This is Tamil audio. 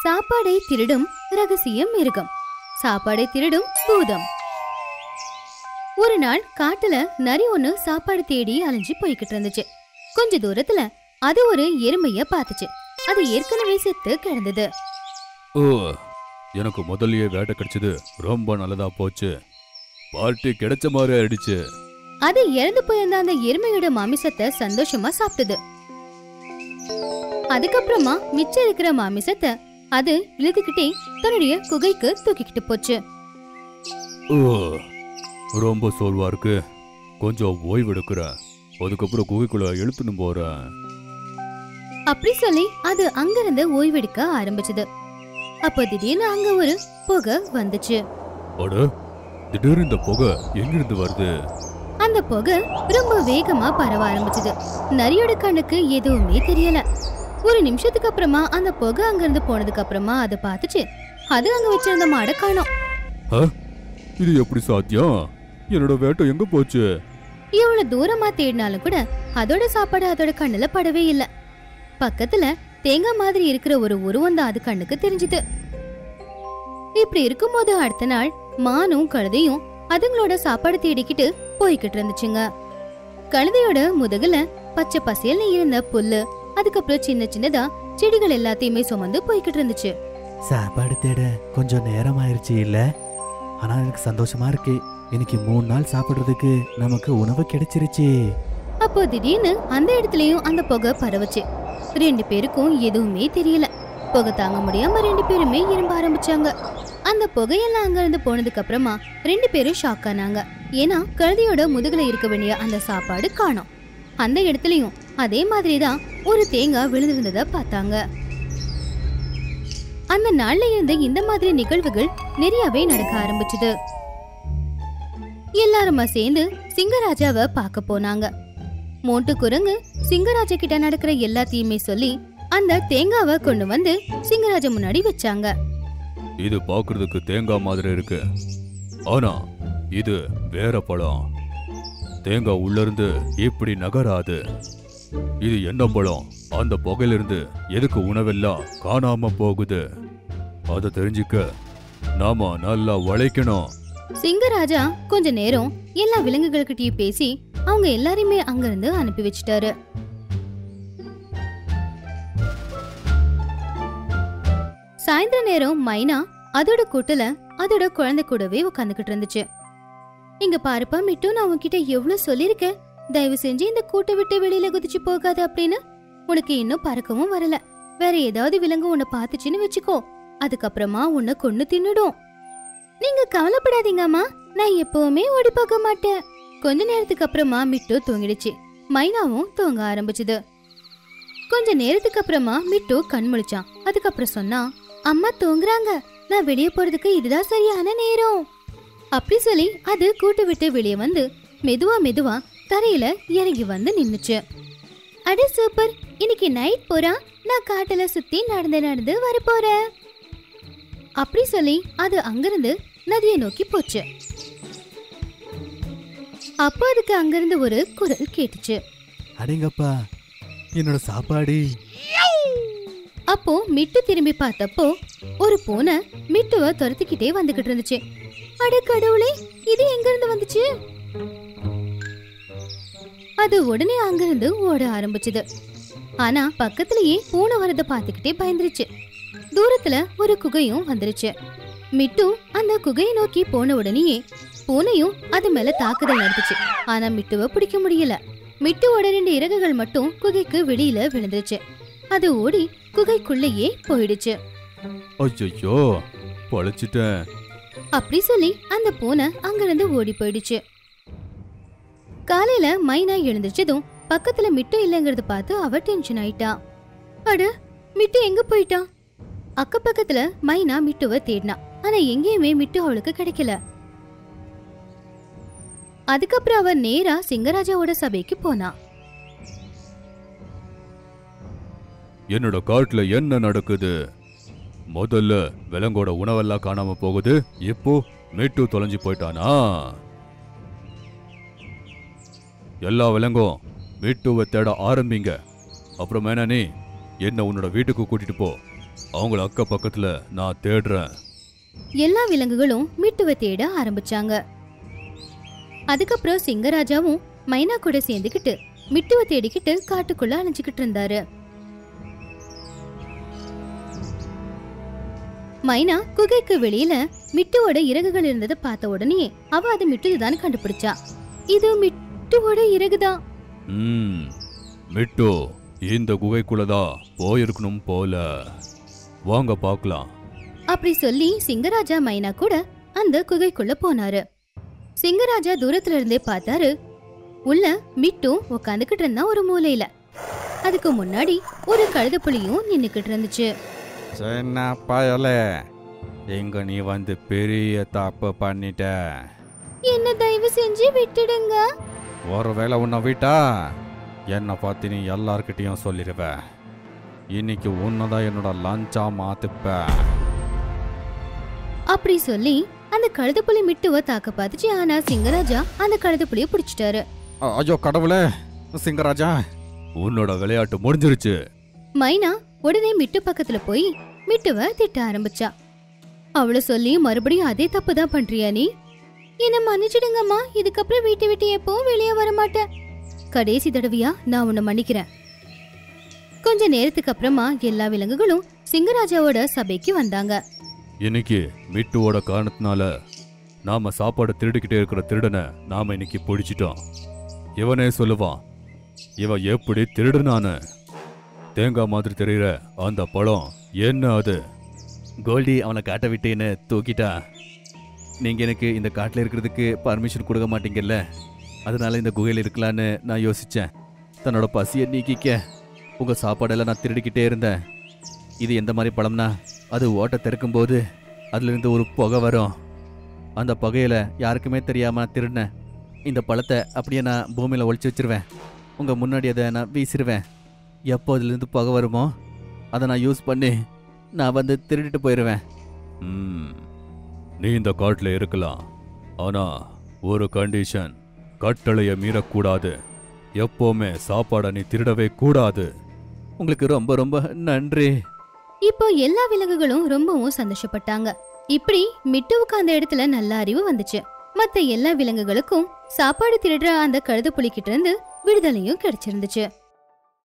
சாப்பாடை திருடும் ரகசிய மிருகம், சாப்பாடை திருடும் பூதம். ஒரு நாள் காட்டுல நரி ஒண்ணு சாப்பாடு தேடி அலைஞ்சு போய்கிட்டு இருந்துச்சு. கொஞ்ச தூரத்துல அது ஒரு எருமைய பாத்துச்சு. அது ஏற்கனவே செத்து கிடந்தது. ஓ, எனக்கு முதல்லயே வேட்டை கிடைச்சது ரொம்ப நல்லதா போச்சு. பார்ட்டி கிடைச்ச மாதிரி ஆயிடுச்சு. அது இறந்து போயிருந்த அந்த எருமையோட மாமிசத்தை சந்தோஷமா சாப்பிட்டது. அதுக்கப்புறமா மிச்சம் இருக்கிற மாமிசத்தை அது இழுத்துக்கிட்டே தன்னுடைய குகைக்கு தூக்கிக்கிட்டு போச்சு. ஓ, ரொம்ப சோர்வா இருக்கு. கொஞ்சம் ஓய்வு எடுக்கிறேன். அதுக்கப்புறம் குகைக்குள்ள இழுத்துன்னு போறேன். அப்படி சொல்லி அது அங்கிருந்து ஓய்வெடுக்க ஆரம்பிச்சது. அப்போ திடீர்னு அங்க ஒரு புகை வந்துச்சு. அட, திடீர்னு இந்த புகை எங்கிருந்து வருது? அந்த புகை ரொம்ப வேகமா பரவ ஆரம்பிச்சது. நரியோட கண்ணுக்கு எதுவுமே தெரியல. ஒரு நிமிஷத்துக்கு அப்புறமா அந்த புகை அங்கிருந்து போனதுக்கு அப்புறமா அது பார்த்துச்சு. அது அங்க வச்சிருந்த மாடை காணோம். இது எப்படி சாத்தியம்? என்னோட வேட்டை எங்க போச்சு? இவ்வளவு தூரமா தேடினாலும் கூட அதோட சாப்பாடு அதோட கண்ணுல படவே இல்ல. பக்கத்துல தேங்காய் மாதிரி இருக்கிற ஒரு உருவம் தான் அது கண்ணுக்கு தெரிஞ்சுது. இப்படி இருக்கும்போது அடுத்த நாள் மானும் கழுதையும் அதுங்களோட சாப்பாடு தேடிக்கிட்டு போய்கிட்டு இருந்துச்சுங்க. கழுதையோட முதுகுல பச்சை பசேல்னு இருந்த புல்லு, அதுக்கப்புறம் சின்ன சின்னதா செடிகள் எல்லாத்தையுமே சுமந்து போய்கிட்டு இருந்துச்சு. சாப்பாடு தேட கொஞ்சம் நேரம் ஆயிருச்சு இல்ல? ஆனா எனக்கு சந்தோஷமா இருக்கு. இன்னைக்கு 3 நாள் சாப்பிடுறதுக்கு நமக்கு உணவு கிடைச்சிருச்சு. அப்போ திடீர்னு அந்த இடத்துலயும் அந்த புகை பரவுச்சு. 2 பேருக்கும் எதுவுமே தெரியல. புகை தாங்க முடியாம 2 பேருமே இரும்ப ஆரம்பிச்சாங்க. அந்த புகையெல்லாம் அங்க இருந்து போனதுக்கு அப்புறமா 2 பேரும் ஷாக் ஆனாங்க. ஏன்னா கழுதையோட முதுகுல இருக்க வேண்டிய அந்த சாப்பாடு காணோம். அந்த இடத்துலயும் அதே மாதிரிதான் ஒரு தேங்காய் விழுந்திருந்தத பார்த்தாங்க. அந்த நாள்ல இருந்து இந்த மாதிரி நிகழ்வுகள் நிறையவே நடக்க ஆரம்பிச்சது. எல்லாருமா சேர்ந்து சிங்கராஜாவை பார்க்க போனாங்க. மோட்டு குரங்கு சிங்கராஜா கிட்ட நடக்கிற எல்லாத்தையுமே சொல்லி அந்த தேங்காவை கொண்டு வந்து சிங்கராஜா முன்னாடி வச்சாங்க. இது பாக்குறதுக்கு தேங்காய் மாதிரி இருக்கு, ஆனா இது வேற பழம். தேங்காய் உள்ள இருந்து இப்படி நகராது. இது என்ன பழம்? அந்த புகையிலிருந்து எதுக்கு உணவெல்லாம் காணாம போகுது? அதை தெரிஞ்சுக்க நாம நல்லா உழைக்கணும். சிங்கராஜா கொஞ்ச நேரம் எல்லா விலங்குகள்கிட்டயும் பேசி அவங்க எல்லாரையுமே அங்கிருந்து அனுப்பி வச்சிட்டாரு. சாயந்தர நேரம் மைனா அதோட கூட்டுல அதோட குழந்தை கூடவே உட்காந்துக்கிட்டு இருந்துச்சு. இங்க பாருப்பா மிட்டு, நான் உன்கிட்ட எவ்வளவு சொல்லிருக்கேன், தயவு செஞ்சு இந்த கூட்டை விட்டு வெளியில குதிச்சு போகாது அப்படின்னு. உனக்கு இன்னும் பறக்கவும் வரல. வேற ஏதாவது விலங்கு உன்னை பாத்துச்சுன்னு வச்சுக்கோ, அதுக்கப்புறமா உன்னை கொன்னு தின்னுடும். நீங்க கவலைப்படாதீங்க அம்மா, நான் எப்பவுமே ஓடி போக மாட்டேன். கொஞ்ச நேரத்துக்கு அப்புறமா மிட்டு தூங்கிடுச்சு. மைனாவும் தூங்க ஆரம்பிச்சுது. கொஞ்ச நேரத்துக்கு அப்புறமா மிட்டு கண் முழிச்சான். அதுக்கப்புறம் சொன்னா, அம்மா தூங்குறாங்க, நான் வெளியே போறதுக்கு இதுதான் சரியான நேரம். அப்படி சொல்லி அது கூட்டு விட்டு வெளியே வந்து மெதுவா மெதுவா தரையில இறங்கி வந்து நின்னுச்சு. அட சூப்பர், இன்னைக்கு நைட் போறா, நான் காட்டுல சுத்தி நடந்து நடந்து வர போறேன். அப்படி சொல்லி அது அங்கிருந்து நதியை நோக்கி போச்சு. அப்போ அதுக்கு அங்கிருந்து ஒரு குரல் கேட்டுச்சு. அடேங்கப்பா, என்னோட சாப்பாடு. அப்போ மிட்டு திரும்பி பார்த்தப்போ ஒரு பூனை மிட்டுவை துரத்திக்கிட்டே வந்துகிட்டு இருந்துச்சு. அட கடவுளே, இது எங்க இருந்து வந்துச்சு? அது உடனே அங்கிருந்து ஓட ஆரம்பிச்சது. ஆனா பக்கத்திலேயே பூனை வரத பாத்துக்கிட்டே பயந்துருச்சு. தூரத்துல ஒரு குகையும் வந்துருச்சு. மிட்டு அந்த குகையை நோக்கி போன உடனேயே பூனையும் அது மேல தாக்குதல் நடந்துச்சு. ஆனா மிட்டுவை பிடிக்க முடியல. மிட்டுவோட 2 இறகுகள் மட்டும் குகைக்கு வெளியில விழுந்துருச்சு. அது ஓடி குகைக்குள்ளேயே போயிடுச்சு. ஐயோ, பழச்சிட்டேன். அப்படி சொல்லி அந்த பூனை அங்கிருந்து ஓடி போயிடுச்சு. காலையில மைனா எழுந்திருச்சதும் பக்கத்துல மிட்டு இல்லங்கிறத பார்த்து அவ டென்ஷன் ஆயிட்டா. அட, மிட்டு எங்க போயிட்டா? அக்க பக்கத்துல மைனா மிட்டுவை தேடினா. ஆனா எங்கேயுமே மிட்டு அவளுக்கு கிடைக்கல. அதுக்கப்புறம் அவ நேரா சிங்கராஜாவோட சபைக்கு போனா. என்னோட காட்டுல என்ன நடக்குது? முதல்ல விலங்கோட உணவெல்லாம் காணாம போகுது, இப்போ மிட்டு தொலைஞ்சு போயிட்டானா? எல்லா விலங்கும் மிட்டுவை தேட ஆரம்பிங்க. அப்புறம் நீ என்ன உன்னோட வீட்டுக்கு கூட்டிட்டு போ. அவங்கள அக்க பக்கத்துல நான் தேடுறேன். எல்லா விலங்குகளும் மிட்டுவை தேட ஆரம்பிச்சாங்க. அதுக்கப்புறம் சிங்கராஜாவும் மைனா கூட சேர்ந்துக்கிட்டு மிட்டுவை தேடிக்கிட்டு காட்டுக்குள்ள அலைஞ்சுக்கிட்டு இருந்தாரு. மைனா குகைக்கு வெளியில மிட்டுவோட இறகுகள் இருந்ததை பார்த்த உடனே அவ அது மிட்டுதான் கண்டுபிடிச்சா. இது மிட்டுவோட இறகுதான். மிட்டு இந்த குகைக்குள்ளதான் போயிருக்கணும் போல. வாங்க பார்க்கலாம். அப்படி சொல்லி சிங்கராஜா மைனா கூட அந்த குகைக்குள்ள போனாரு. சிங்கராஜா தூரத்துல இருந்தே பார்த்தாரு. உள்ள மிட்டு உட்காந்துக்கிட்டு இருந்தா ஒரு மூலையில. அதுக்கு முன்னாடி ஒரு கழுதைப்புலியும் நின்னுக்கிட்டு இருந்துச்சு. சின்ன பயலே, இங்க நீ வந்து பெரிய தப்பு பண்ணிட்ட. என்ன தயவு செஞ்சு விட்டுடுங்க. ஒருவேளை உன்னை விட்டா என்னை பத்தி நீ எல்லார்கிட்டையும் சொல்லிடுவ. இன்னைக்கு உன்னதான் என்னோட லஞ்சா மாத்துப்ப. அப்படி சொல்லி அந்த கழுதைப்புலி மிட்டுவ தாக்க பார்த்துச்சு. ஆனா சிங்கராஜா அந்த கழுதைப்புலிய பிடிச்சிட்டாரு. ஐயோ கடவுளே, சிங்கராஜா உன்னோட விளையாட்டு முடிஞ்சிருச்சு. மைனா உடனே மிட்டு பக்கத்துல போய் மிட்டுவ திட்ட ஆரம்பிச்சா. அவளை சொல்லி மறுபடியும் அதே தப்பு தான் பண்றியா நீ? என்ன மன்னிச்சிடுங்கம்மா, இதுக்கப்புறம் வீட்டை விட்டு எப்பவும் வெளியே வர மாட்டேன். கடைசி தடவையா நான் உன்னை மன்னிக்கிறேன். கொஞ்ச நேரத்துக்கு அப்புறமா எல்லா விலங்குகளும் சிங்கராஜாவோட சபைக்கு வந்தாங்க. இன்னைக்கு மிட்டுவோட காரணத்தினால நாம சாப்பாடு திருடிக்கிட்டே இருக்கிற திருடனை நாம இன்னைக்கு பிடிச்சிட்டோம். இவனே சொல்லுவான் இவன் எப்படி திருடுனான்னு. தேங்காய் மாதிரி தெரியுற அந்த பழம் என்ன அது? கோல்டி அவனை காட்ட விட்டேன்னு தூக்கிட்டா. நீங்க எனக்கு இந்த காட்டில் இருக்கிறதுக்கு பர்மிஷன் கொடுக்க மாட்டீங்கல்ல, அதனால இந்த குகையில் இருக்கலான்னு நான் யோசிச்சேன். தன்னோட பசியை நீக்கிக்க உங்க சாப்பாடெல்லாம் நான் திருடிக்கிட்டே இருந்தேன். இது எந்த மாதிரி பழம்னா, அது ஓட்டை திறக்கும் போது அதுலேருந்து ஒரு புகை வரும். அந்த புகையில யாருக்குமே தெரியாம திருடினேன். இந்த பழத்தை அப்படியே நான் பூமியில் ஒழிச்சு வச்சிருவேன். உங்க முன்னாடி அதை நான் வீசிடுவேன். எப்போ அதுலேருந்து புகை வருமோ அதை நான் யூஸ் பண்ணி நான் வந்து திருடிட்டு போயிடுவேன். நீ இந்த காட்டுல இருக்கலாம், ஆனா ஒரு கண்டிஷன், கட்டளைய மீறக்கூடாது. எப்பவுமே சாப்பாடை நீ திருடவே கூடாது. உங்களுக்கு ரொம்ப ரொம்ப நன்றி. இப்போ எல்லா விலங்குகளும் ரொம்பவும் சந்தோஷப்பட்டாங்க. இப்படி மிட்டுவுக்கு அந்த இடத்துல நல்ல அறிவு வந்துச்சு. மத்த எல்லா விலங்குகளுக்கும் சாப்பாடு திருடுற அந்த கழுதைப்புலி கிட்ட இருந்து விடுதலையும் கிடைச்சிருந்துச்சு.